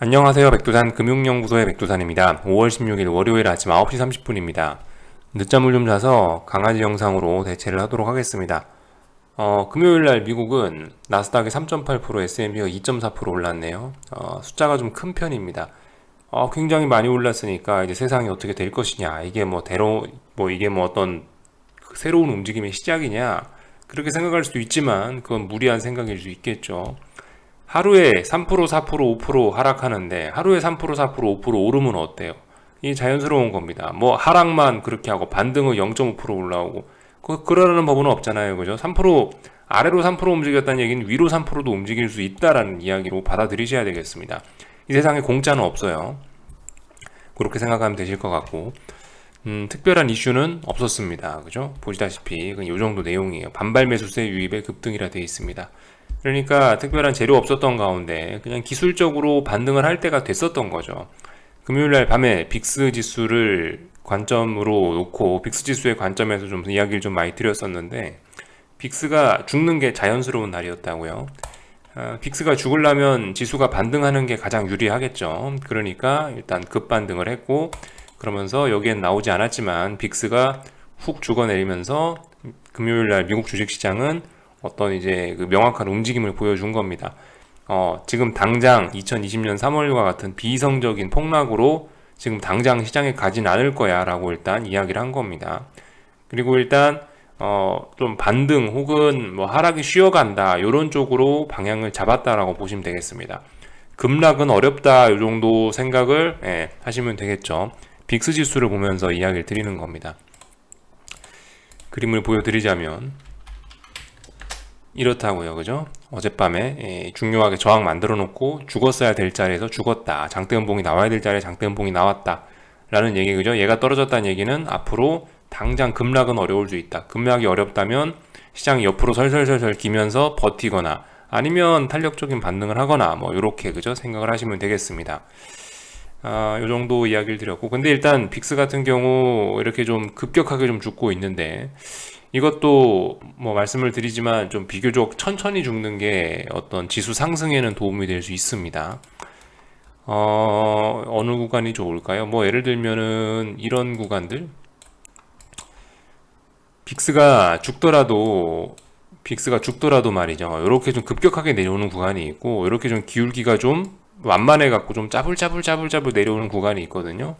안녕하세요. 백두산 금융연구소의 백두산입니다. 5월 16일 월요일 아침 9시 30분입니다. 늦잠을 좀 자서 강아지 영상으로 대체를 하도록 하겠습니다. 금요일날 미국은 나스닥이 3.8%, S&P가 2.4% 올랐네요. 숫자가 좀 큰 편입니다. 굉장히 많이 올랐으니까 이제 세상이 어떻게 될 것이냐, 이게 뭐 어떤 새로운 움직임의 시작이냐, 그렇게 생각할 수도 있지만 그건 무리한 생각일 수 있겠죠. 하루에 3%, 4%, 5% 하락하는데 하루에 3%, 4%, 5% 오르면 어때요? 이 자연스러운 겁니다. 뭐 하락만 그렇게 하고 반등은 0.5% 올라오고 그러라는 법은 없잖아요. 그죠? 3% 아래로 3% 움직였다는 얘기는 위로 3%도 움직일 수 있다라는 이야기로 받아들이셔야 되겠습니다. 이 세상에 공짜는 없어요. 그렇게 생각하면 되실 것 같고 특별한 이슈는 없었습니다. 그죠? 보시다시피 이 정도 내용이에요. 반발 매수세 유입의 급등이라 되어 있습니다. 그러니까 특별한 재료 없었던 가운데 그냥 기술적으로 반등을 할 때가 됐었던 거죠. 금요일날 밤에 빅스 지수를 관점으로 놓고 빅스 지수의 관점에서 좀 이야기를 좀 많이 드렸었는데 빅스가 죽는 게 자연스러운 날이었다고요. 빅스가 죽으려면 지수가 반등하는 게 가장 유리하겠죠. 그러니까 일단 급반등을 했고 그러면서 여기엔 나오지 않았지만 빅스가 훅 죽어내리면서 금요일날 미국 주식시장은 어떤 이제 그 명확한 움직임을 보여준 겁니다. 지금 당장 2020년 3월과 같은 비이성적인 폭락으로 지금 당장 시장에 가진 않을 거야 라고 일단 이야기를 한 겁니다. 그리고 일단 좀 반등 혹은 뭐 하락이 쉬어간다 이런 쪽으로 방향을 잡았다라고 보시면 되겠습니다. 급락은 어렵다 이 정도 생각을 하시면 되겠죠. 빅스 지수를 보면서 이야기를 드리는 겁니다. 그림을 보여드리자면 이렇다고요. 그죠? 어젯밤에 중요하게 저항 만들어 놓고 죽었어야 될 자리에서 죽었다. 장대음봉이 나와야 될 자리에 장대음봉이 나왔다. 라는 얘기, 그죠? 얘가 떨어졌다는 얘기는 앞으로 당장 급락은 어려울 수 있다. 급락이 어렵다면 시장이 옆으로 설설설설 기면서 버티거나 아니면 탄력적인 반등을 하거나 뭐 이렇게 그죠? 생각을 하시면 되겠습니다. 요 정도 이야기를 드렸고, 근데 일단 빅스 같은 경우 이렇게 좀 급격하게 좀 죽고 있는데 이것도 뭐 말씀을 드리지만 좀 비교적 천천히 죽는 게 어떤 지수 상승에는 도움이 될 수 있습니다. 어느 구간이 좋을까요? 뭐 예를 들면은 이런 구간들 빅스가 죽더라도 말이죠. 이렇게 좀 급격하게 내려오는 구간이 있고 이렇게 좀 기울기가 좀 완만해 갖고 좀 짜불짜불 내려오는 구간이 있거든요.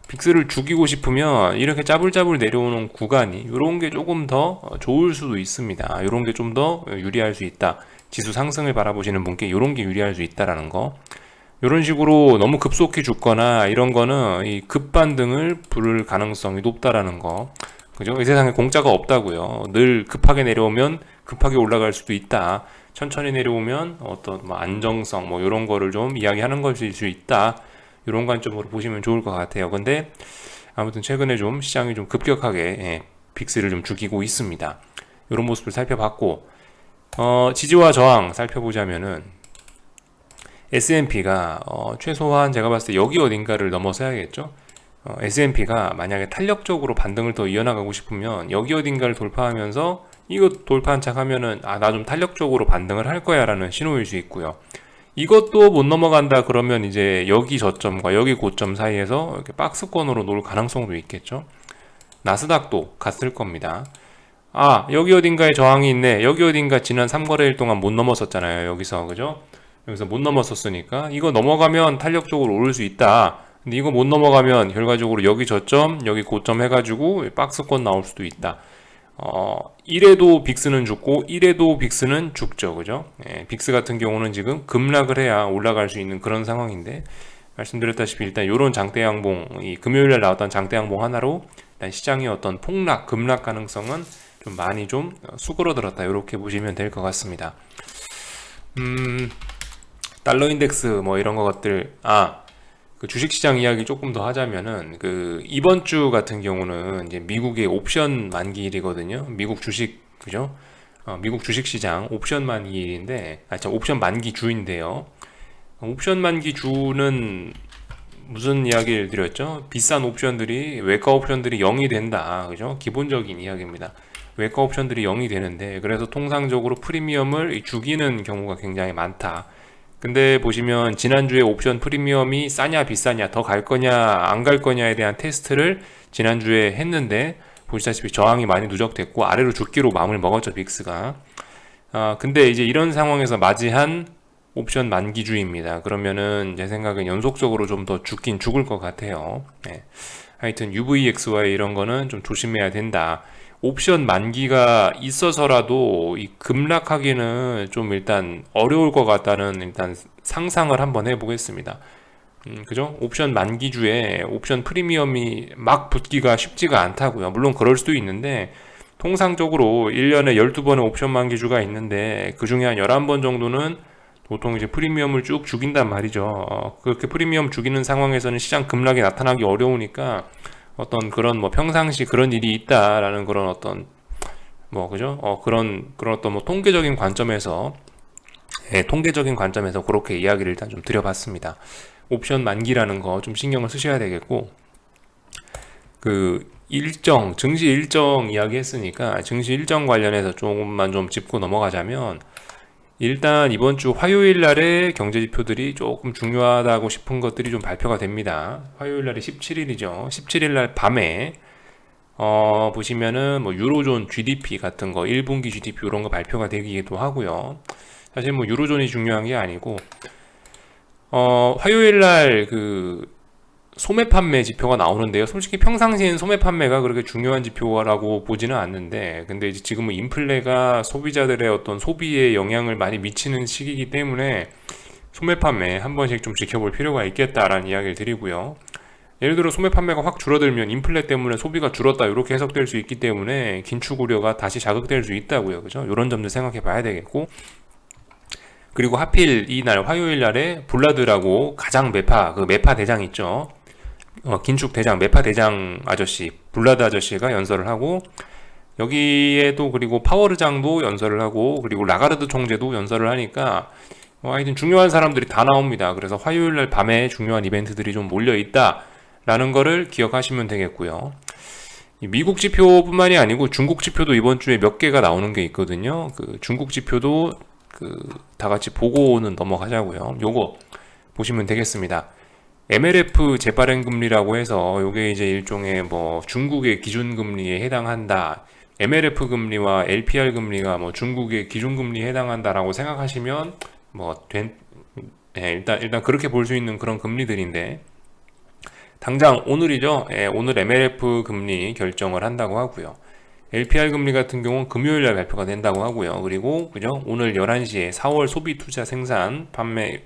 빅스를 죽이고 싶으면 이렇게 짜불짜불 내려오는 구간이 이런 게 조금 더 좋을 수도 있습니다. 이런 게 좀 더 유리할 수 있다. 지수 상승을 바라보시는 분께 이런 게 유리할 수 있다라는 거. 이런 식으로 너무 급속히 죽거나 이런 거는 이 급반등을 부를 가능성이 높다라는 거. 그죠? 이 세상에 공짜가 없다고요. 늘 급하게 내려오면 급하게 올라갈 수도 있다. 천천히 내려오면 어떤 뭐 안정성 뭐 이런 거를 좀 이야기하는 것일 수 있다. 이런 관점으로 보시면 좋을 것 같아요. 근데 아무튼 최근에 좀 시장이 좀 급격하게 빅스를 좀 죽이고 있습니다. 이런 모습을 살펴봤고 지지와 저항 살펴보자면은 S&P가 최소한 제가 봤을 때 여기 어딘가를 넘어서야겠죠. S&P가 만약에 탄력적으로 반등을 더 이어나가고 싶으면 여기 어딘가를 돌파하면서 이거 돌파한 척 하면은 나 좀 탄력적으로 반등을 할 거야 라는 신호일 수 있고요. 이것도 못 넘어간다 그러면 이제 여기 저점과 여기 고점 사이에서 이렇게 박스권으로 놓을 가능성도 있겠죠. 나스닥도 갔을 겁니다. 여기 어딘가에 저항이 있네. 여기 어딘가 지난 3거래일 동안 못 넘었었잖아요. 여기서 그죠? 여기서 못 넘었었으니까 이거 넘어가면 탄력적으로 오를 수 있다. 근데 이거 못 넘어가면 결과적으로 여기 저점, 여기 고점 해가지고 박스권 나올 수도 있다. 이래도 빅스는 죽고 이래도 빅스는 죽죠. 그죠? 빅스 같은 경우는 지금 급락을 해야 올라갈 수 있는 그런 상황인데 말씀드렸다시피 일단 요런 장대 양봉, 이 금요일에 나왔던 장대 양봉 하나로 일단 시장의 어떤 폭락, 급락 가능성은 좀 많이 좀 수그러들었다. 이렇게 보시면 될 것 같습니다. 달러 인덱스 뭐 이런 것들 그 주식시장 이야기 조금 더 하자면은 그 이번 주 같은 경우는 이제 미국의 옵션 만기일이거든요. 미국 주식 그죠? 미국 주식시장 옵션 만기일인데 옵션 만기 주인데요. 옵션 만기 주는 무슨 이야기를 드렸죠? 비싼 옵션들이 외과 옵션들이 0이 된다. 그죠? 기본적인 이야기입니다. 외과 옵션들이 0이 되는데 그래서 통상적으로 프리미엄을 죽이는 경우가 굉장히 많다. 근데 보시면 지난주에 옵션 프리미엄이 싸냐 비싸냐 더 갈 거냐 안 갈 거냐에 대한 테스트를 지난주에 했는데 보시다시피 저항이 많이 누적됐고 아래로 죽기로 마음을 먹었죠, 빅스가. 근데 이제 이런 상황에서 맞이한 옵션 만기주입니다. 그러면은 제 생각엔 연속적으로 좀 더 죽긴 죽을 것 같아요. 네. 하여튼 UVXY 이런 거는 좀 조심해야 된다. 옵션 만기가 있어서라도 이 급락하기는 좀 일단 어려울 것 같다는 일단 상상을 한번 해보겠습니다. 그죠? 옵션 만기주에 옵션 프리미엄이 막 붙기가 쉽지가 않다고요. 물론 그럴 수도 있는데 통상적으로 1년에 12번의 옵션 만기주가 있는데 그 중에 한 11번 정도는 보통 이제 프리미엄을 쭉 죽인단 말이죠. 그렇게 프리미엄 죽이는 상황에서는 시장 급락이 나타나기 어려우니까 어떤 그런 뭐 평상시 그런 일이 있다라는 그런 어떤 뭐 그죠? 그런 어떤 뭐 통계적인 관점에서 통계적인 관점에서 그렇게 이야기를 일단 좀 드려봤습니다. 옵션 만기라는 거 좀 신경을 쓰셔야 되겠고 그 일정 증시 일정 이야기 했으니까 증시 일정 관련해서 조금만 좀 짚고 넘어가자면 일단 이번 주 화요일 날에 경제 지표들이 조금 중요하다고 싶은 것들이 좀 발표가 됩니다. 화요일 날이 17일이죠. 17일 날 밤에 보시면은 뭐 유로존 GDP 같은 거 1분기 GDP 이런 거 발표가 되기도 하고요. 사실 뭐 유로존이 중요한 게 아니고 화요일 날 그 소매 판매 지표가 나오는데요. 솔직히 평상시엔 소매 판매가 그렇게 중요한 지표라고 보지는 않는데, 근데 이제 지금은 인플레가 소비자들의 어떤 소비에 영향을 많이 미치는 시기이기 때문에 소매 판매 한 번씩 좀 지켜볼 필요가 있겠다라는 이야기를 드리고요. 예를 들어 소매 판매가 확 줄어들면 인플레 때문에 소비가 줄었다 이렇게 해석될 수 있기 때문에 긴축 우려가 다시 자극될 수 있다고요. 그죠? 이런 점도 생각해 봐야 되겠고, 그리고 하필 이날 화요일 날에 블라드라고 가장 그 매파 대장 있죠. 긴축 대장, 매파 대장 아저씨, 블라드 아저씨가 연설을 하고, 여기에도 그리고 파워르장도 연설을 하고, 그리고 라가르드 총재도 연설을 하니까, 하여튼 중요한 사람들이 다 나옵니다. 그래서 화요일 날 밤에 중요한 이벤트들이 좀 몰려 있다라는 거를 기억하시면 되겠고요. 미국 지표뿐만이 아니고 중국 지표도 이번 주에 몇 개가 나오는 게 있거든요. 그 중국 지표도 다 같이 보고는 넘어가자고요. 요거 보시면 되겠습니다. MLF 재발행 금리라고 해서 요게 이제 일종의 뭐 중국의 기준 금리에 해당한다. MLF 금리와 LPR 금리가 뭐 중국의 기준 금리에 해당한다라고 생각하시면 일단 그렇게 볼 수 있는 그런 금리들인데 당장 오늘이죠. 오늘 MLF 금리 결정을 한다고 하고요. LPR 금리 같은 경우는 금요일 날 발표가 된다고 하고요. 그리고 그죠? 오늘 11시에 4월 소비 투자 생산 판매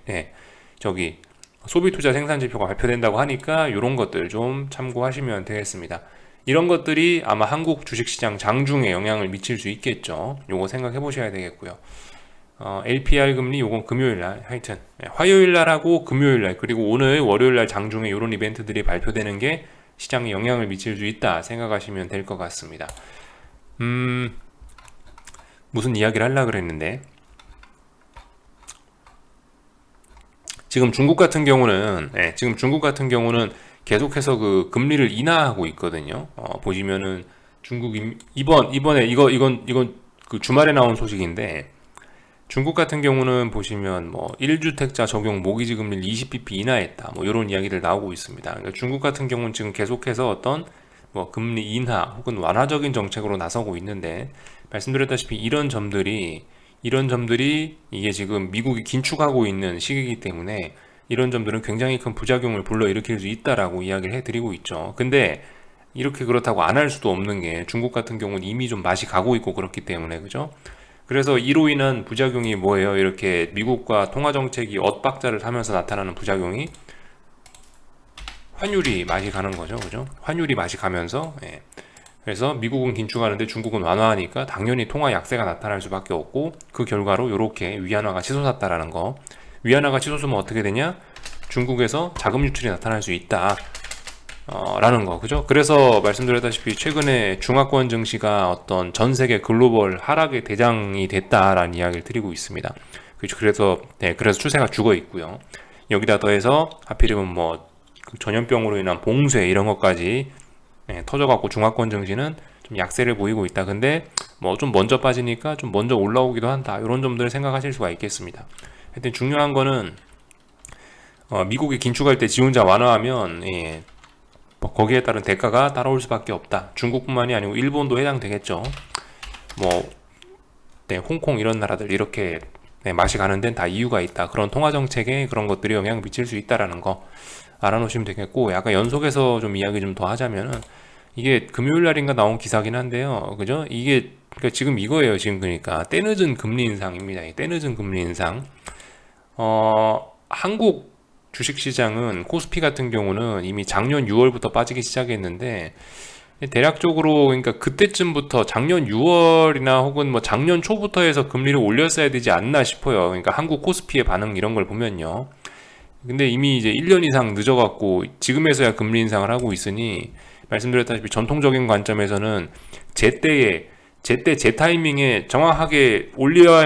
소비 투자 생산 지표가 발표된다고 하니까 이런 것들 좀 참고하시면 되겠습니다. 이런 것들이 아마 한국 주식시장 장중에 영향을 미칠 수 있겠죠. 요거 생각해 보셔야 되겠고요. LPR 금리 요건 금요일 날 하여튼 화요일 날하고 금요일 날 그리고 오늘 월요일 날 장중에 이런 이벤트들이 발표되는 게 시장에 영향을 미칠 수 있다 생각하시면 될 것 같습니다. 무슨 이야기를 하려고 그랬는데 지금 중국 같은 경우는 계속해서 그 금리를 인하하고 있거든요. 보시면은 중국 이번에 이건 그 주말에 나온 소식인데 중국 같은 경우는 보시면 뭐 1주택자 적용 모기지 금리를 20bp 인하했다. 뭐 이런 이야기들 나오고 있습니다. 그러니까 중국 같은 경우는 지금 계속해서 어떤 뭐 금리 인하 혹은 완화적인 정책으로 나서고 있는데 말씀드렸다시피 이런 점들이 이게 지금 미국이 긴축하고 있는 시기이기 때문에 이런 점들은 굉장히 큰 부작용을 불러일으킬 수 있다라고 이야기를 해드리고 있죠. 근데 이렇게 그렇다고 안 할 수도 없는 게 중국 같은 경우는 이미 좀 맛이 가고 있고 그렇기 때문에 그죠? 그래서 이로 인한 부작용이 뭐예요? 이렇게 미국과 통화정책이 엇박자를 하면서 나타나는 부작용이 환율이 맛이 가는 거죠. 그죠? 환율이 맛이 가면서 그래서 미국은 긴축하는데 중국은 완화하니까 당연히 통화 약세가 나타날 수밖에 없고 그 결과로 이렇게 위안화가 치솟았다라는 거. 위안화가 치솟으면 어떻게 되냐? 중국에서 자금 유출이 나타날 수 있다. 라는 거. 그죠? 그래서 말씀드렸다시피 최근에 중화권 증시가 어떤 전 세계 글로벌 하락의 대장이 됐다라는 이야기를 드리고 있습니다. 그래서 추세가 죽어 있고요. 여기다 더해서 하필이면 뭐 전염병으로 인한 봉쇄 이런 것까지 터져갖고 중화권 증시는 좀 약세를 보이고 있다. 근데 뭐 좀 먼저 빠지니까 좀 먼저 올라오기도 한다. 이런 점들을 생각하실 수가 있겠습니다. 하여튼 중요한 거는 미국이 긴축할 때 지 혼자 완화하면 뭐 거기에 따른 대가가 따라올 수밖에 없다. 중국뿐만이 아니고 일본도 해당되겠죠. 뭐 홍콩 이런 나라들 이렇게 맛이 가는 데는 다 이유가 있다. 그런 통화 정책에 그런 것들이 영향을 미칠 수 있다라는 거 알아놓으시면 되겠고, 약간 연속해서 좀 이야기 좀 더 하자면은 이게 금요일 날인가 나온 기사긴 한데요. 그죠? 이게 그러니까 지금 이거예요. 지금 그러니까 때늦은 금리 인상입니다. 때늦은 금리 인상. 한국 주식시장은 코스피 같은 경우는 이미 작년 6월부터 빠지기 시작했는데 대략적으로 그러니까 그때쯤부터 작년 6월이나 혹은 뭐 작년 초부터 해서 금리를 올렸어야 되지 않나 싶어요. 그러니까 한국 코스피의 반응 이런 걸 보면요. 근데 이미 이제 1년 이상 늦어갖고 지금에서야 금리 인상을 하고 있으니 말씀드렸다시피 전통적인 관점에서는 제때 제 타이밍에 정확하게 올려야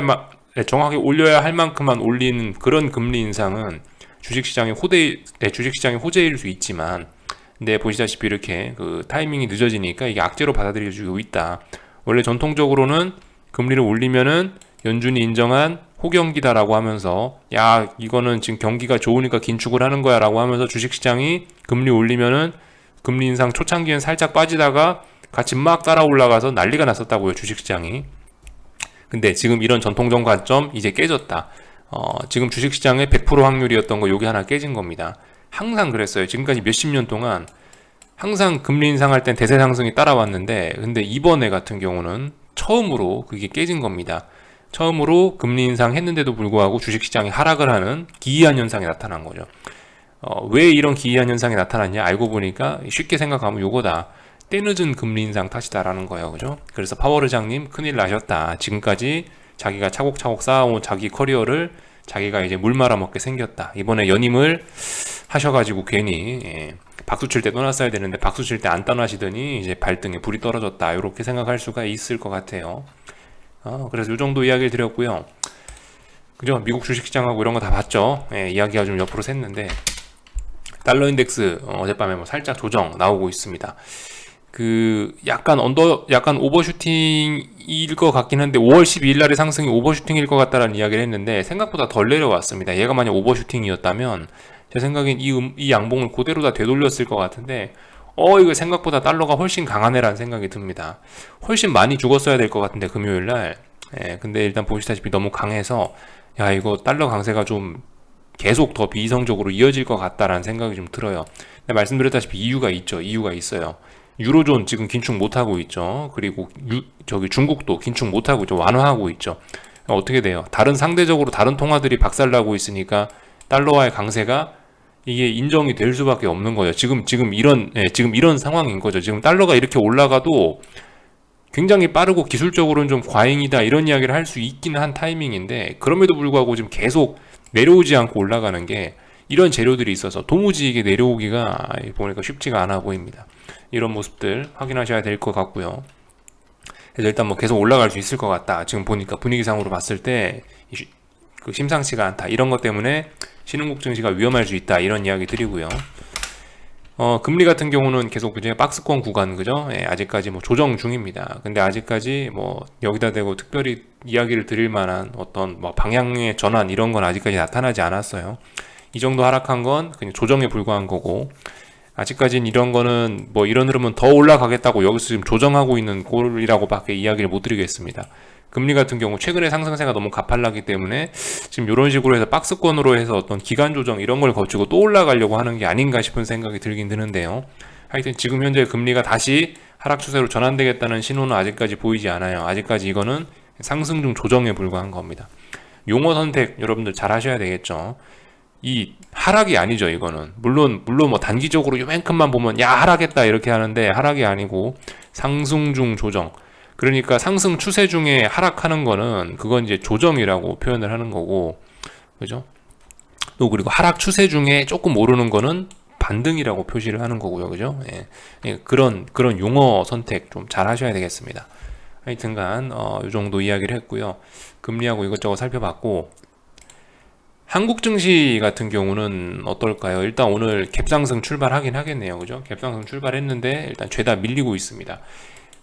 할 만큼만 올리는 그런 금리 인상은 주식시장의 호재일 수 있지만, 근데 보시다시피 이렇게 그 타이밍이 늦어지니까 이게 악재로 받아들여지고 있다. 원래 전통적으로는 금리를 올리면은 연준이 인정한 호경기다라고 하면서 야 이거는 지금 경기가 좋으니까 긴축을 하는 거야 라고 하면서 주식시장이 금리 올리면은 금리 인상 초창기엔 살짝 빠지다가 같이 막 따라 올라가서 난리가 났었다고요, 주식시장이. 근데 지금 이런 전통적 관점 이제 깨졌다. 지금 주식시장의 100% 확률이었던 거 요게 하나 깨진 겁니다. 항상 그랬어요. 지금까지 몇십 년 동안 항상 금리 인상할 땐 대세 상승이 따라왔는데, 근데 이번에 같은 경우는 처음으로 그게 깨진 겁니다. 처음으로 금리 인상했는데도 불구하고 주식시장이 하락을 하는 기이한 현상이 나타난 거죠. 왜 이런 기이한 현상이 나타났냐 알고 보니까 쉽게 생각하면 요거다. 때늦은 금리 인상 탓이다라는 거예요. 그죠? 그래서 파월 의장님 큰일 나셨다. 지금까지 자기가 차곡차곡 쌓아온 자기 커리어를 자기가 이제 물 말아먹게 생겼다. 이번에 연임을 하셔가지고 괜히 박수 칠 때 떠났어야 되는데 박수 칠 때 안 떠나시더니 이제 발등에 불이 떨어졌다. 이렇게 생각할 수가 있을 것 같아요. 그래서 요 정도 이야기를 드렸고요. 그죠? 미국 주식시장하고 이런 거 다 봤죠? 이야기가 좀 옆으로 샜는데 달러 인덱스 어젯밤에 뭐 살짝 조정 나오고 있습니다. 약간 오버슈팅일 것 같긴 한데 5월 12일 날의 상승이 오버슈팅일 것 같다라는 이야기를 했는데 생각보다 덜 내려왔습니다. 얘가 만약 오버슈팅이었다면 제 생각엔 이 양봉을 그대로 다 되돌렸을 것 같은데 이거 생각보다 달러가 훨씬 강하네라는 생각이 듭니다. 훨씬 많이 죽었어야 될 것 같은데 금요일 날. 근데 일단 보시다시피 너무 강해서 야 이거 달러 강세가 좀 계속 더 비이성적으로 이어질 것 같다라는 생각이 좀 들어요. 근데 말씀드렸다시피 이유가 있어요. 유로존 지금 긴축 못하고 있죠. 그리고 중국도 긴축 못하고 있죠. 완화하고 있죠. 어떻게 돼요? 상대적으로 다른 통화들이 박살나고 있으니까 달러와의 강세가 이게 인정이 될 수밖에 없는 거예요. 지금 이런 상황인 거죠. 지금 달러가 이렇게 올라가도 굉장히 빠르고 기술적으로는 좀 과잉이다 이런 이야기를 할 수 있기는 한 타이밍인데, 그럼에도 불구하고 지금 계속 내려오지 않고 올라가는 게 이런 재료들이 있어서 도무지 이게 내려오기가 보니까 쉽지가 않아 보입니다. 이런 모습들 확인하셔야 될 것 같고요. 그래서 일단 뭐 계속 올라갈 수 있을 것 같다. 지금 보니까 분위기상으로 봤을 때 심상치가 않다. 이런 것 때문에 신흥국 증시가 위험할 수 있다. 이런 이야기 드리고요. 금리 같은 경우는 계속 이제 박스권 구간, 그죠? 아직까지 뭐 조정 중입니다. 근데 아직까지 뭐 여기다 대고 특별히 이야기를 드릴 만한 어떤 뭐 방향의 전환 이런 건 아직까지 나타나지 않았어요. 이 정도 하락한 건 그냥 조정에 불과한 거고, 아직까지는 이런 거는 뭐 이런 흐름은 더 올라가겠다고 여기서 지금 조정하고 있는 꼴이라고 밖에 이야기를 못 드리겠습니다. 금리 같은 경우 최근에 상승세가 너무 가팔라기 때문에 지금 이런 식으로 해서 박스권으로 해서 어떤 기간 조정 이런 걸 거치고 또 올라가려고 하는 게 아닌가 싶은 생각이 들긴 드는데요. 하여튼 지금 현재 금리가 다시 하락 추세로 전환되겠다는 신호는 아직까지 보이지 않아요. 아직까지 이거는 상승 중 조정에 불과한 겁니다. 용어 선택 여러분들 잘 하셔야 되겠죠. 이 하락이 아니죠. 이거는 물론 뭐 단기적으로 요만큼만 보면 야 하락했다 이렇게 하는데 하락이 아니고 상승 중 조정. 그러니까 상승 추세 중에 하락하는 거는 그건 이제 조정이라고 표현을 하는 거고, 그죠? 또 그리고 하락 추세 중에 조금 오르는 거는 반등이라고 표시를 하는 거고요, 그죠? 그런 용어 선택 좀 잘 하셔야 되겠습니다. 하여튼간 이 정도 이야기를 했고요. 금리하고 이것저것 살펴봤고, 한국 증시 같은 경우는 어떨까요? 일단 오늘 갭상승 출발하긴 하겠네요, 그죠? 갭상승 출발했는데 일단 죄다 밀리고 있습니다.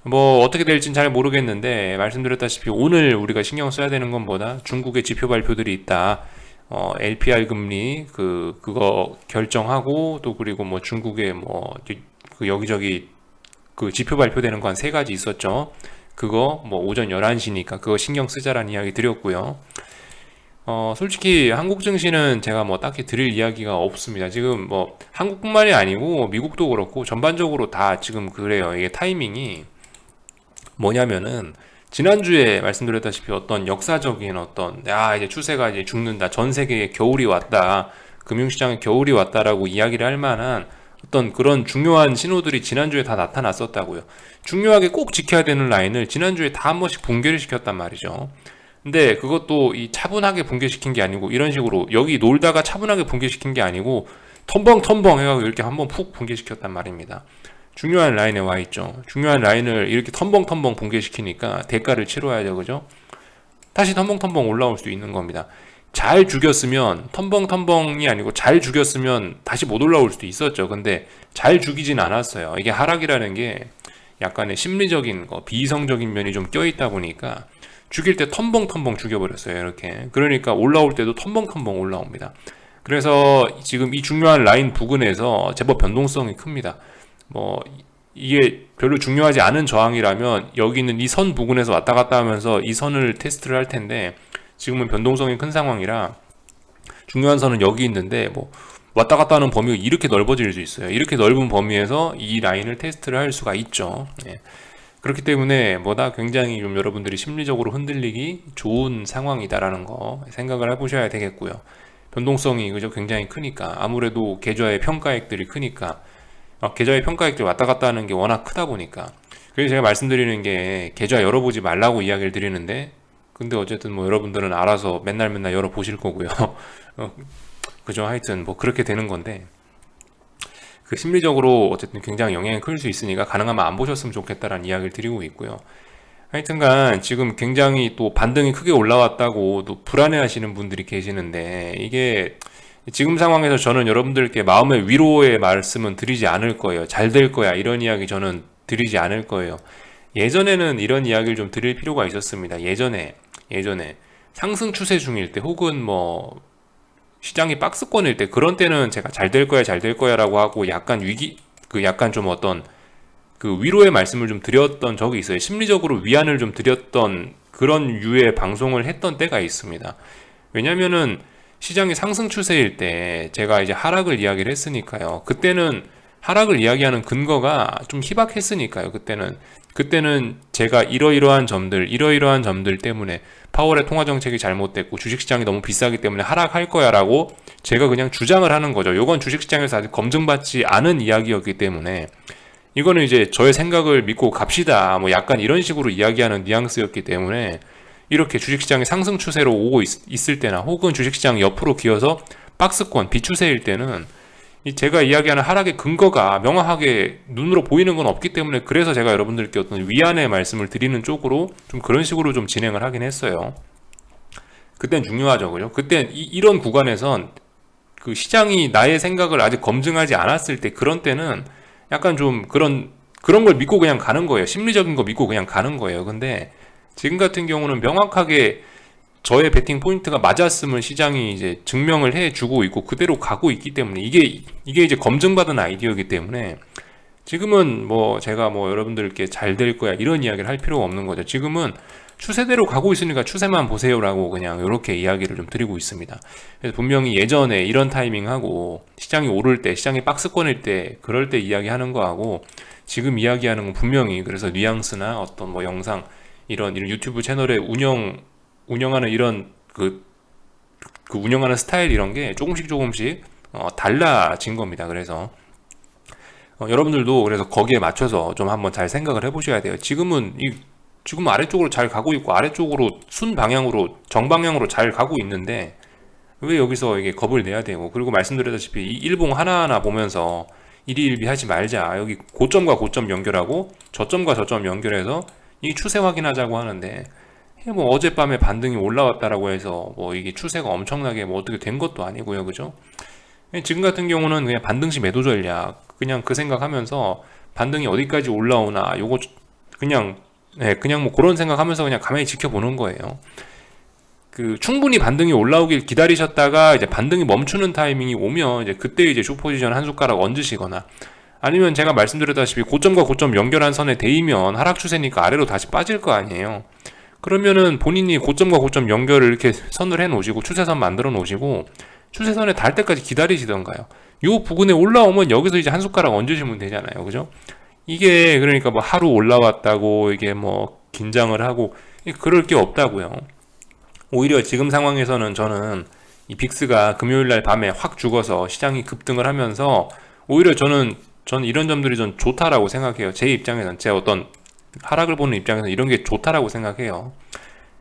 뭐 어떻게 될지는 잘 모르겠는데 말씀드렸다시피 오늘 우리가 신경 써야 되는 건 뭐다? 중국의 지표 발표들이 있다. LPR 금리 그거 결정하고 또 그리고 뭐 중국의 뭐 그 여기저기 그 지표 발표되는 거 한 세 가지 있었죠. 그거 뭐 오전 11시니까 그거 신경 쓰자라는 이야기 드렸고요. 솔직히 한국 증시는 제가 뭐 딱히 드릴 이야기가 없습니다. 지금 뭐 한국뿐만이 아니고 미국도 그렇고 전반적으로 다 지금 그래요. 이게 타이밍이 뭐냐면은 지난주에 말씀드렸다시피 어떤 역사적인 어떤 이제 추세가 이제 죽는다. 전 세계에 겨울이 왔다. 금융시장에 겨울이 왔다라고 이야기를 할 만한 어떤 그런 중요한 신호들이 지난주에 다 나타났었다고요. 중요하게 꼭 지켜야 되는 라인을 지난주에 다 한 번씩 붕괴를 시켰단 말이죠. 근데 그것도 이 차분하게 붕괴시킨 게 아니고 이런 식으로 여기 놀다가 차분하게 붕괴시킨 게 아니고 텀벙텀벙 해가지고 이렇게 한번 푹 붕괴시켰단 말입니다. 중요한 라인에 와 있죠. 중요한 라인을 이렇게 텀벙텀벙 붕괴시키니까 대가를 치러야죠, 그죠? 다시 텀벙텀벙 올라올 수도 있는 겁니다. 잘 죽였으면 텀벙텀벙이 아니고 잘 죽였으면 다시 못 올라올 수도 있었죠. 근데 잘 죽이진 않았어요. 이게 하락이라는 게 약간의 심리적인 거, 비이성적인 면이 좀 껴있다 보니까 죽일 때 텀벙텀벙 죽여버렸어요. 이렇게. 그러니까 올라올 때도 텀벙텀벙 올라옵니다. 그래서 지금 이 중요한 라인 부근에서 제법 변동성이 큽니다. 뭐 이게 별로 중요하지 않은 저항이라면 여기 있는 이 선 부근에서 왔다 갔다 하면서 이 선을 테스트를 할 텐데 지금은 변동성이 큰 상황이라 중요한 선은 여기 있는데 뭐 왔다 갔다 하는 범위가 이렇게 넓어질 수 있어요. 이렇게 넓은 범위에서 이 라인을 테스트를 할 수가 있죠. 예. 그렇기 때문에 뭐다 굉장히 좀 여러분들이 심리적으로 흔들리기 좋은 상황이다라는 거 생각을 해보셔야 되겠고요. 변동성이 그죠 굉장히 크니까 아무래도 계좌의 평가액들이 크니까 계좌의 평가액들이 왔다 갔다 하는 게 워낙 크다 보니까 그래서 제가 말씀드리는 게 계좌 열어보지 말라고 이야기를 드리는데 근데 어쨌든 뭐 여러분들은 알아서 맨날 열어보실 거고요. 그죠 하여튼 뭐 그렇게 되는 건데 그 심리적으로 어쨌든 굉장히 영향이 클 수 있으니까 가능하면 안 보셨으면 좋겠다라는 이야기를 드리고 있고요. 하여튼간 지금 굉장히 또 반등이 크게 올라왔다고 또 불안해 하시는 분들이 계시는데 이게 지금 상황에서 저는 여러분들께 마음의 위로의 말씀은 드리지 않을 거예요. 잘 될 거야. 이런 이야기 저는 드리지 않을 거예요. 예전에는 이런 이야기를 좀 드릴 필요가 있었습니다. 예전에 상승 추세 중일 때 혹은 뭐 시장이 박스권일 때 그런 때는 제가 잘 될 거야 잘 될 거야 라고 하고 약간 약간 좀 어떤 그 위로의 말씀을 좀 드렸던 적이 있어요. 심리적으로 위안을 좀 드렸던 그런 유의 방송을 했던 때가 있습니다. 왜냐면은 시장이 상승 추세일 때 제가 이제 하락을 이야기를 했으니까요. 그때는 하락을 이야기하는 근거가 좀 희박했으니까요. 그때는 제가 이러이러한 점들 때문에 파월의 통화 정책이 잘못됐고 주식시장이 너무 비싸기 때문에 하락할 거야라고 제가 그냥 주장을 하는 거죠. 이건 주식시장에서 아직 검증받지 않은 이야기였기 때문에 이거는 이제 저의 생각을 믿고 갑시다. 뭐 약간 이런 식으로 이야기하는 뉘앙스였기 때문에 이렇게 주식시장이 상승 추세로 오고 있을 때나 혹은 주식시장이 옆으로 기어서 박스권 비추세일 때는 제가 이야기하는 하락의 근거가 명확하게 눈으로 보이는 건 없기 때문에 그래서 제가 여러분들께 어떤 위안의 말씀을 드리는 쪽으로 좀 그런 식으로 좀 진행을 하긴 했어요. 그땐 중요하죠, 그죠? 그땐 이런 구간에선 그 시장이 나의 생각을 아직 검증하지 않았을 때 그런 때는 약간 좀 그런 걸 믿고 그냥 가는 거예요. 심리적인 거 믿고 그냥 가는 거예요. 근데 지금 같은 경우는 명확하게 저의 베팅 포인트가 맞았음을 시장이 이제 증명을 해주고 있고 그대로 가고 있기 때문에 이게 이제 검증받은 아이디어이기 때문에 지금은 뭐 제가 뭐 여러분들께 잘 될 거야 이런 이야기를 할 필요가 없는 거죠. 지금은 추세대로 가고 있으니까 추세만 보세요라고 그냥 이렇게 이야기를 좀 드리고 있습니다. 그래서 분명히 예전에 이런 타이밍하고 시장이 오를 때, 시장이 박스권일 때 그럴 때 이야기하는 거하고 지금 이야기하는 건 분명히 그래서 뉘앙스나 어떤 뭐 영상 이런 유튜브 채널의 운영하는 이런 그 운영하는 스타일 이런 게 조금씩 달라진 겁니다. 그래서 여러분들도 그래서 거기에 맞춰서 좀 한번 잘 생각을 해보셔야 돼요. 지금 아래쪽으로 잘 가고 있고 아래쪽으로 순방향으로 정방향으로 잘 가고 있는데 왜 여기서 이게 겁을 내야 되고 그리고 말씀드렸다시피 이 일봉 하나하나 보면서 일희일비 하지 말자. 여기 고점과 고점 연결하고 저점과 저점 연결해서 이 추세 확인하자고 하는데 뭐 어젯밤에 반등이 올라왔다라고 해서 뭐 이게 추세가 엄청나게 뭐 어떻게 된 것도 아니고요, 그죠? 지금 같은 경우는 그냥 반등시 매도 전략 그냥 그 생각하면서 반등이 어디까지 올라오나 요거 그냥 뭐 그런 생각하면서 그냥 가만히 지켜보는 거예요. 그 충분히 반등이 올라오길 기다리셨다가 이제 반등이 멈추는 타이밍이 오면 이제 그때 이제 숏포지션 한 숟가락 얹으시거나, 아니면 제가 말씀드렸다시피 고점과 고점 연결한 선에 대이면 하락 추세니까 아래로 다시 빠질 거 아니에요. 그러면은 본인이 고점과 고점 연결을 이렇게 선을 해 놓으시고 추세선 만들어 놓으시고 추세선에 닿을 때까지 기다리시던가요. 요 부근에 올라오면 여기서 이제 한 숟가락 얹으시면 되잖아요. 그죠? 이게 그러니까 뭐 하루 올라왔다고 이게 뭐 긴장을 하고 그럴 게 없다고요. 오히려 지금 상황에서는 저는 이 빅스가 금요일날 밤에 확 죽어서 시장이 급등을 하면서 오히려 저는 이런 점들이 좀 좋다라고 생각해요. 제 입장에서는, 제 어떤 하락을 보는 입장에서는 이런 게 좋다라고 생각해요.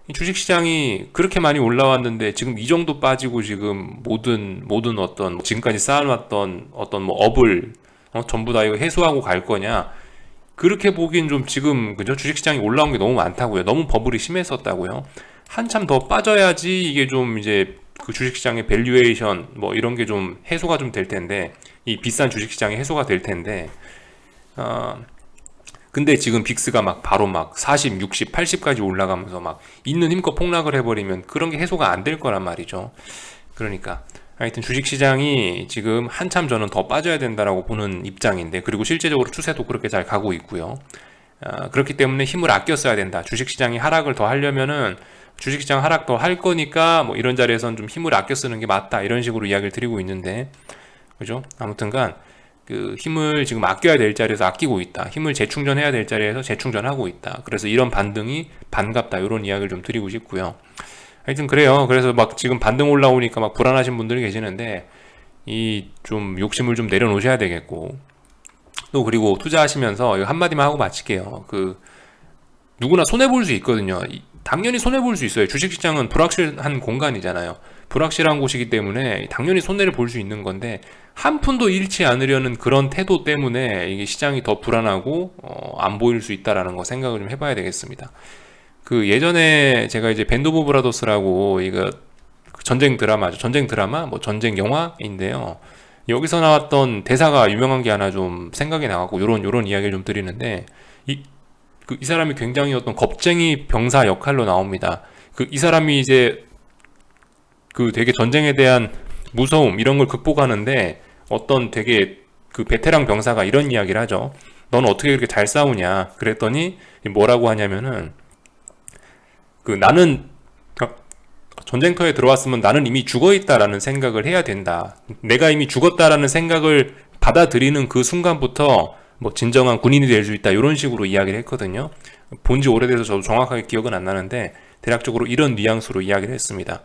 이 주식시장이 그렇게 많이 올라왔는데 지금 이 정도 빠지고 지금 모든 어떤 지금까지 쌓아놨던 어떤 뭐 업을 전부 다 이거 해소하고 갈 거냐, 그렇게 보기엔 좀 지금 그죠? 주식시장이 올라온 게 너무 많다고요. 너무 버블이 심했었다고요. 한참 더 빠져야지 이게 좀 이제 그 주식시장의 밸류에이션 뭐 이런 게 좀 해소가 좀 될 텐데, 이 비싼 주식시장이 해소가 될 텐데, 근데 지금 빅스가 막 바로 막 40, 60, 80까지 올라가면서 막 있는 힘껏 폭락을 해버리면 그런 게 해소가 안 될 거란 말이죠. 그러니까 하여튼 주식시장이 지금 한참 저는 더 빠져야 된다라고 보는 입장인데, 그리고 실제적으로 추세도 그렇게 잘 가고 있고요. 그렇기 때문에 힘을 아껴 써야 된다. 주식시장이 하락을 더 하려면은 주식시장 하락 더 할 거니까 뭐 이런 자리에선 좀 힘을 아껴 쓰는 게 맞다, 이런 식으로 이야기를 드리고 있는데, 그죠? 아무튼간 그 힘을 지금 아껴야 될 자리에서 아끼고 있다, 힘을 재충전해야 될 자리에서 재충전하고 있다. 그래서 이런 반등이 반갑다, 이런 이야기를 좀 드리고 싶고요. 하여튼 그래요. 그래서 막 지금 반등 올라오니까 막 불안하신 분들이 계시는데 이 좀 욕심을 좀 내려놓으셔야 되겠고, 또 그리고 투자하시면서 이거 한마디만 하고 마칠게요. 그 누구나 손해볼 수 있거든요. 당연히 손해볼 수 있어요. 주식시장은 불확실한 공간이잖아요. 불확실한 곳이기 때문에 당연히 손해를 볼 수 있는 건데, 한 푼도 잃지 않으려는 그런 태도 때문에 이게 시장이 더 불안하고 안 보일 수 있다라는 거 생각을 좀 해봐야 되겠습니다. 그 예전에 제가 이제 밴드 오브 브라더스라고 이거 전쟁 드라마죠. 전쟁 드라마, 뭐 전쟁 영화인데요. 여기서 나왔던 대사가 유명한 게 하나 좀 생각이 나갖고 요런 이야기를 좀 드리는데, 이 사람이 굉장히 어떤 겁쟁이 병사 역할로 나옵니다. 이 사람이 이제 그 되게 전쟁에 대한 무서움 이런 걸 극복하는데, 어떤 되게 그 베테랑 병사가 이런 이야기를 하죠. 넌 어떻게 그렇게 잘 싸우냐? 그랬더니 뭐라고 하냐면은 나는 전쟁터에 들어왔으면 나는 이미 죽어 있다라는 생각을 해야 된다. 내가 이미 죽었다라는 생각을 받아들이는 그 순간부터 뭐 진정한 군인이 될 수 있다, 이런 식으로 이야기를 했거든요. 본지 오래돼서 저도 정확하게 기억은 안 나는데 대략적으로 이런 뉘앙스로 이야기를 했습니다.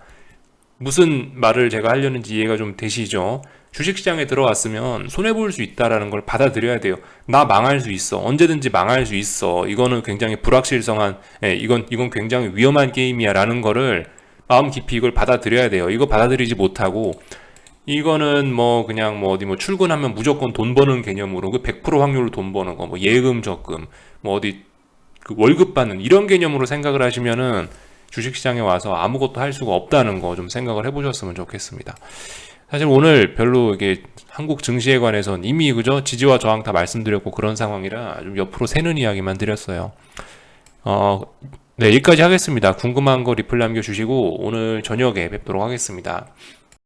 무슨 말을 제가 하려는지 이해가 좀 되시죠? 주식시장에 들어왔으면 손해볼 수 있다라는 걸 받아들여야 돼요. 나 망할 수 있어. 언제든지 망할 수 있어. 이거는 굉장히 불확실성한, 이건 굉장히 위험한 게임이야 라는 거를 마음 깊이 이걸 받아들여야 돼요. 이거 받아들이지 못하고 이거는 뭐 그냥 뭐 어디 뭐 출근하면 무조건 돈 버는 개념으로 그 100% 확률로 돈 버는 거, 뭐 예금 적금, 뭐 어디 그 월급 받는 이런 개념으로 생각을 하시면은 주식시장에 와서 아무것도 할 수가 없다는 거 좀 생각을 해보셨으면 좋겠습니다. 사실 오늘 별로 이게 한국 증시에 관해서는 이미 그죠, 지지와 저항 다 말씀드렸고 그런 상황이라 좀 옆으로 새는 이야기만 드렸어요. 네, 여기까지 하겠습니다. 궁금한 거 리플 남겨주시고 오늘 저녁에 뵙도록 하겠습니다.